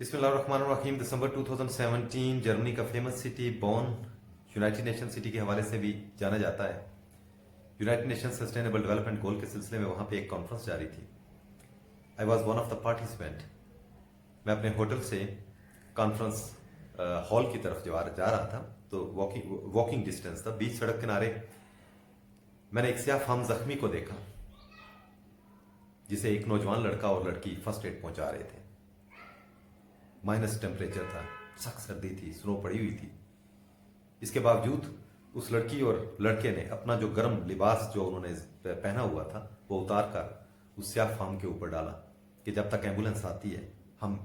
बिस्मिल्लाहिर्रहमानिर्रहीम। दिसंबर 2017 जर्मनी का famous city Bonn united nation city के हवाले से भी जाना जाता है। United nation sustainable development goal के सिलसिले में वहाँ पे एक कॉन्फ्रेंस जारी थी। I was one of the participant. मैं अपने होटल से कॉन्फ्रेंस हॉल की तरफ जा रहा था, तो वॉकिंग डिस्टेंस था। बीच सड़क किनारे मैंने एक स्याह फाम जख्मी को देखा, जिसे एक नौजवान लड़का और लड़की फर्स्ट एड पहुंचा रहे थे। माइनस टेम्परेचर था, सख्त सर्दी थी, स्नो पड़ी हुई थी। इसके बावजूद उस लड़की और लड़के ने अपना जो गर्म लिबास जो उन्होंने पहना हुआ था वो उतार कर उस स्याह फाम के ऊपर डाला कि जब तक एम्बुलेंस आती है हम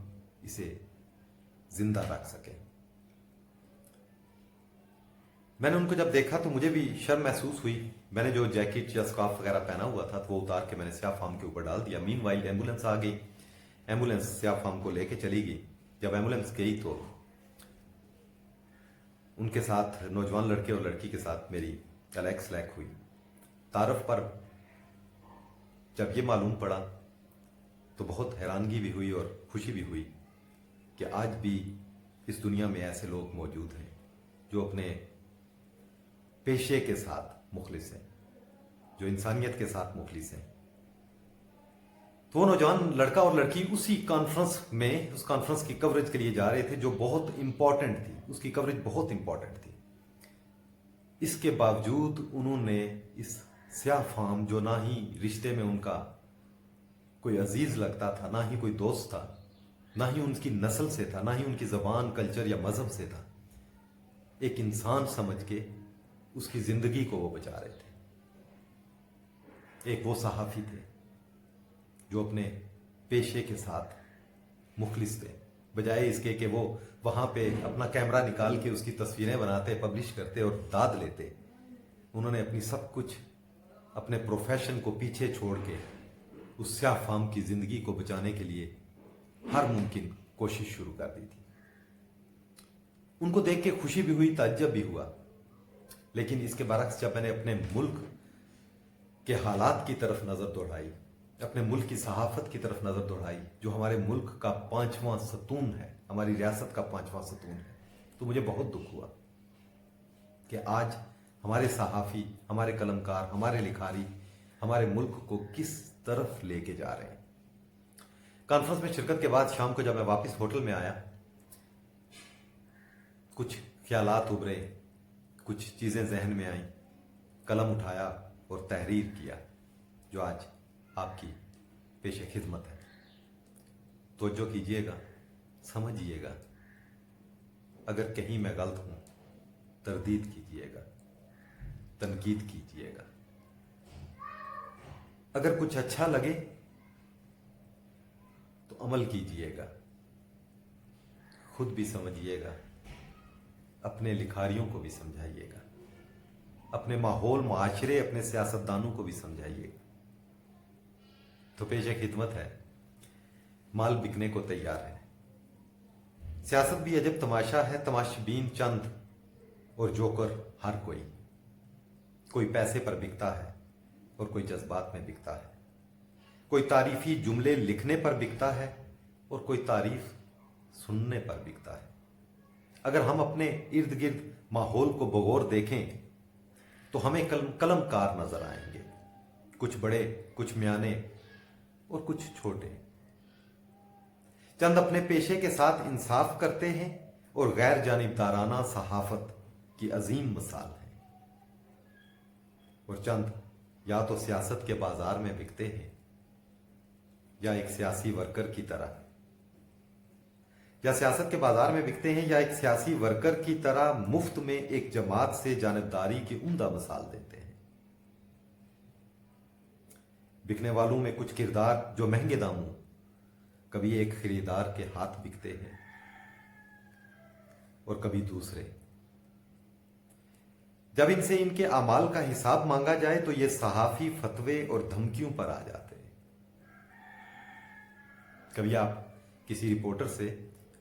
इसे जिंदा रख सकें। मैंने उनको जब देखा तो मुझे भी शर्म महसूस हुई। मैंने जो जैकेट या स्कार्फ वगैरह पहना हुआ था तो वो उतार के मैंने स्याह फाम के ऊपर डाल दिया। मीनवाइल एम्बुलेंस आ गई, एम्बुलेंस स्याह फाम को लेके चली गई। जब एम्बुलेंस गई तो उनके साथ नौजवान लड़के और लड़की के साथ मेरी अलैक सलैक हुई। तारफ पर जब ये मालूम पड़ा तो बहुत हैरानगी भी हुई और खुशी भी हुई कि आज भी इस दुनिया में ऐसे लोग मौजूद हैं जो अपने पेशे के साथ मुखलिस हैं, जो इंसानियत के साथ मुखलिस हैं। तो वो नौजवान लड़का और लड़की उसी कॉन्फ्रेंस में, उस कॉन्फ्रेंस की कवरेज के लिए जा रहे थे जो बहुत इंपॉर्टेंट थी। उसकी कवरेज बहुत इंपॉर्टेंट थी। इसके बावजूद उन्होंने इस स्याह फाम, जो ना ही रिश्ते में उनका कोई अजीज लगता था, ना ही कोई दोस्त था, ना ही उनकी नस्ल से था, ना ही उनकी जबान, कल्चर या मजहब से था, एक इंसान समझ के उसकी जिंदगी को वो बचा रहे थे। एक वो सहाफी थे जो अपने पेशे के साथ मुखलिस थे। बजाय इसके कि वो वहाँ पे अपना कैमरा निकाल के उसकी तस्वीरें बनाते, पब्लिश करते और दाद लेते, उन्होंने अपनी सब कुछ, अपने प्रोफेशन को पीछे छोड़ के उस स्याह फाम की ज़िंदगी को बचाने के लिए हर मुमकिन कोशिश शुरू कर दी थी। उनको देख के खुशी भी हुई, ताज्जुब भी हुआ। लेकिन इसके बरक्स जब मैंने अपने मुल्क के हालात की तरफ नज़र दौड़ाई, अपने मुल्क की सहाफत की तरफ नजर दौड़ाई, जो हमारे मुल्क का 5वां सतून है, हमारी रियासत का 5वां सतून है, तो मुझे बहुत दुख हुआ कि आज हमारे सहाफी, हमारे कलमकार, हमारे लिखारी हमारे मुल्क को किस तरफ लेके जा रहे हैं। कॉन्फ्रेंस में शिरकत के बाद शाम को जब मैं वापस होटल में आया, कुछ ख्यालात उभरे, कुछ चीजें जहन में आई, कलम उठाया और तहरीर किया जो आज आपकी पेशे खिदमत है। तवज्जो कीजिएगा, समझिएगा। अगर कहीं मैं गलत हूं, तरदीद कीजिएगा, तनकीद कीजिएगा। अगर कुछ अच्छा लगे तो अमल कीजिएगा। खुद भी समझिएगा, अपने लिखारियों को भी समझाइएगा, अपने माहौल, माशरे, अपने सियासतदानों को भी समझाइएगा। तो पेशे खिदमत है, माल बिकने को तैयार है। सियासत भी अजब तमाशा है, तमाशबीन चंद और जोकर हर कोई। कोई पैसे पर बिकता है और कोई जज्बात में बिकता है। कोई तारीफी जुमले लिखने पर बिकता है और कोई तारीफ सुनने पर बिकता है। अगर हम अपने इर्द गिर्द माहौल को बगौर देखें तो हमें कलमकार नजर आएंगे, कुछ बड़े, कुछ म्याने और कुछ छोटे। चंद अपने पेशे के साथ इंसाफ करते हैं और गैर जानिबदाराना सहाफत की अजीम मिसाल है। और चंद या तो सियासत के बाजार में बिकते हैं या एक सियासी वर्कर की तरह, या सियासत के बाजार में बिकते हैं या एक सियासी वर्कर की तरह मुफ्त में एक जमात से जानिबदारी की उम्दा मिसाल देते हैं। बिकने वालों में कुछ किरदार जो महंगे दामों कभी एक खरीदार के हाथ बिकते हैं और कभी दूसरे। जब इनसे इनके अमाल का हिसाब मांगा जाए तो ये सहाफी फतवे और धमकियों पर आ जाते हैं। कभी आप किसी रिपोर्टर से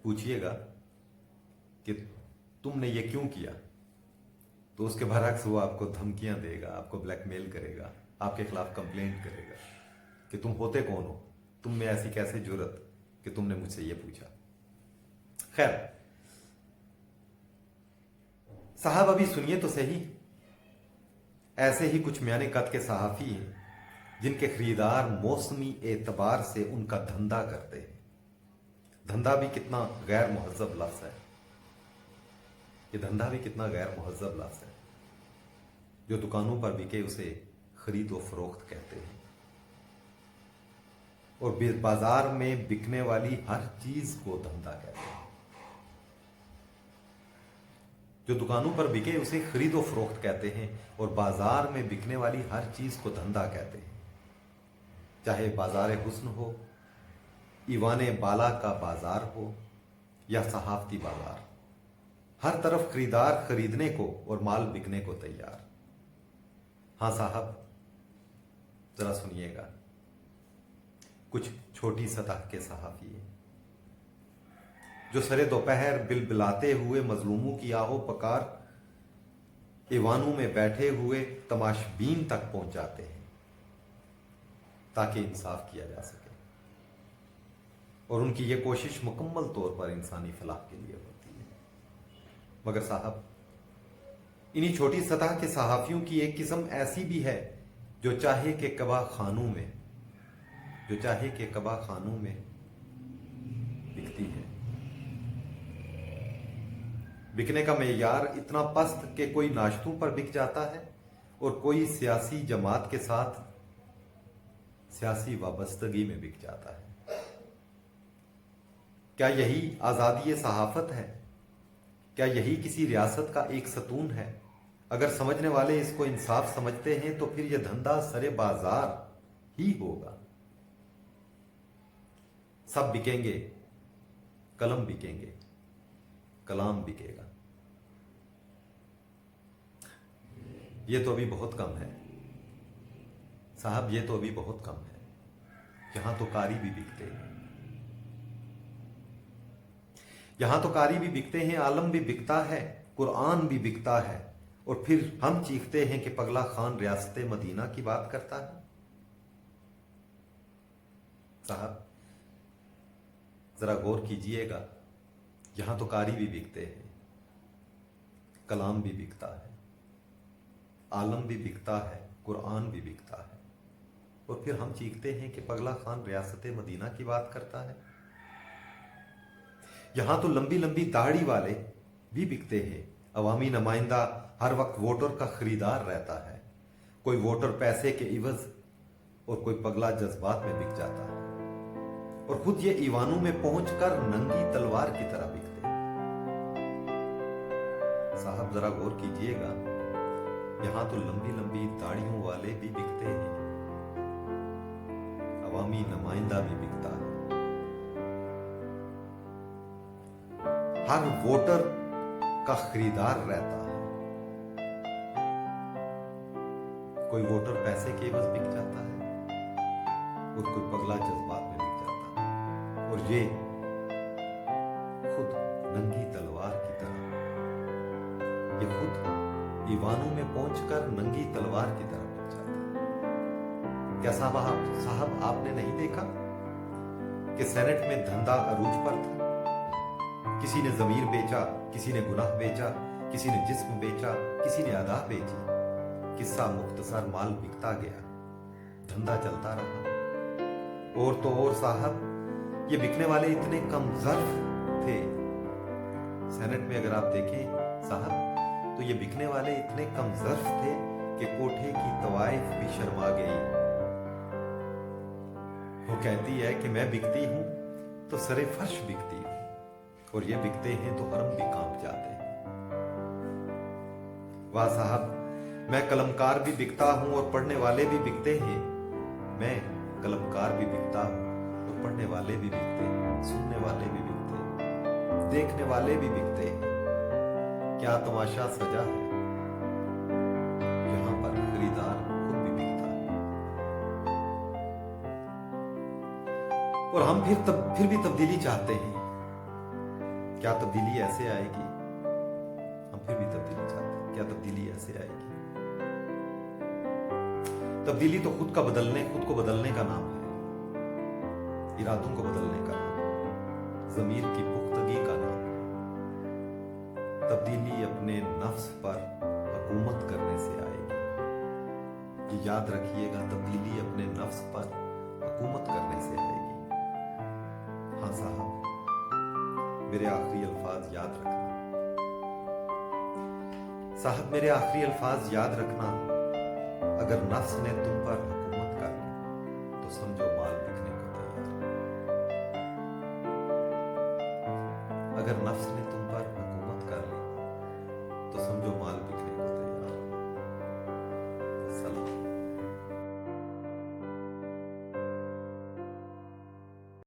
पूछिएगा कि तुमने ये क्यों किया, तो उसके बरअक्स वो आपको धमकियां देगा, आपको ब्लैकमेल करेगा, आपके खिलाफ कंप्लेंट करेगा कि तुम होते कौन हो, तुम में ऐसी कैसे जुर्रत कि तुमने मुझसे ये पूछा। खैर साहब, अभी सुनिए तो सही। ऐसे ही कुछ म्याने कद के सहाफी हैं जिनके खरीदार मौसमी एतबार से उनका धंधा करते हैं। धंधा भी कितना गैर मुहज्जब लफ्ज़ है, ये धंधा भी कितना गैर मुहज्जब लफ्ज़ है। जो दुकानों पर बिके उसे खरीद व फरोख्त कहते हैं, और बाजार में बिकने वाली हर चीज को धंधा कहते हैं। जो दुकानों पर बिके उसे खरीद व फरोख्त कहते हैं, और बाजार में बिकने वाली हर चीज को धंधा कहते हैं। चाहे बाजार हुस्न हो, ईवाने बाला का बाजार हो, या सहाफती बाजार, हर तरफ खरीदार खरीदने को और माल बिकने को तैयार। हाँ साहब, जरा सुनिएगा, कुछ छोटी सतह के सहाफी हैं जो सरे दोपहर बिलबिलाते हुए मजलूमों की आहो पकार ईवानों में बैठे हुए तमाशबीन तक पहुंच जाते हैं ताकि इंसाफ किया जा सके, और उनकी यह कोशिश मुकम्मल तौर पर इंसानी फलाह के लिए होती है। मगर साहब, इन्हीं छोटी सतह के सहाफियों की एक किस्म ऐसी भी है जो चाहे कि कबा खानों में बिकती है। बिकने का मेयार इतना पस्त कि कोई नाश्तों पर बिक जाता है और कोई सियासी जमात के साथ सियासी वाबस्तगी में बिक जाता है। क्या यही आजादी सहाफत है? क्या यही किसी रियासत का एक सतून है? अगर समझने वाले इसको इंसाफ समझते हैं तो फिर यह धंधा सरे बाजार ही होगा। सब बिकेंगे, कलम बिकेंगे, कलाम बिकेगा। ये तो अभी बहुत कम है साहब, ये तो अभी बहुत कम है। यहां तो कारी भी बिकते हैं, यहां तो कारी भी बिकते हैं, आलम भी बिकता है, कुरान भी बिकता है, और फिर हम चीखते हैं कि पगला खान रियासत मदीना की बात करता है। साहब जरा गौर कीजिएगा, यहां तो कारी भी बिकते हैं, कलाम भी बिकता है, आलम भी बिकता है, कुरान भी बिकता है, और फिर हम चीखते हैं कि पगला खान रियासत मदीना की बात करता है। यहां तो लंबी लंबी दाढ़ी वाले भी बिकते हैं, अवामी नुमाइंदा हर वक्त वोटर का खरीदार रहता है। कोई वोटर पैसे के इवज और कोई पगला जज्बात में बिक जाता है, और खुद ये ईवानों में पहुंचकर नंगी तलवार की तरह बिकते हैं। साहब जरा गौर कीजिएगा, यहां तो लंबी लंबी दाढ़ियों वाले भी बिकते हैं, अवामी नुमाइंदा भी बिकता है। हर वोटर का खरीदार रहता है। कोई वोटर पैसे के एवज बिक जाता है और कोई पगला जज्बात में बिक जाता है, और ये खुद नंगी तलवार की तरह, ये खुद ईवानों में पहुंचकर नंगी तलवार की तरह बिक जाता है। क्या साहब आपने नहीं देखा कि सेनेट में धंधा अरूज पर था? किसी ने जमीर बेचा, किसी ने गुनाह बेचा, किसी ने जिस्म बेचा, किसी ने अदा बेची। किस्सा मुख्तसर, माल बिकता गया, धंधा चलता रहा। और तो और साहब, ये बिकने वाले इतने कम ज़र्फ थे। सेनेट में अगर आप देखें साहब, तो ये बिकने वाले इतने कम ज़र्फ थे कि कोठे की तवाइफ भी शर्मा गई। वो कहती है कि मैं बिकती हूं तो सरे फर्श बिकती हूं, और ये बिकते हैं तो हरम भी कांप जाते हैं। वाह साहब, मैं कलमकार भी बिकता हूं और पढ़ने वाले भी बिकते हैं। मैं कलमकार भी बिकता हूं और पढ़ने वाले भी बिकते हैं, सुनने वाले भी बिकते हैं, देखने वाले भी बिकते हैं। क्या तमाशा सजा है, यहां पर खरीदार खुद भी बिकता है। और हम फिर भी तब्दीली चाहते हैं। क्या तब्दीली ऐसे आएगी? हम फिर भी तब्दीली चाहते हैं। क्या तब्दीली ऐसे आएगी? तब्दीली तो खुद को बदलने का नाम है, इरादों को बदलने का नाम है, ज़मीर की पुख्तगी का नाम है। तब्दीली अपने नफ्स पर हुकूमत करने से आएगी। ये याद रखिएगा, तब्दीली अपने नफ्स पर हुकूमत करने से आएगी। हाँ साहब, मेरे आखिरी अल्फाज याद रखना। साहब मेरे आखिरी अल्फाज याद रखना, अगर नफ्स ने तुम पर हुकूमत कर ली तो समझो माल बिकने को तैयार। अगर नफ्स ने तुम पर हुकूमत कर ली तो समझो माल बिकने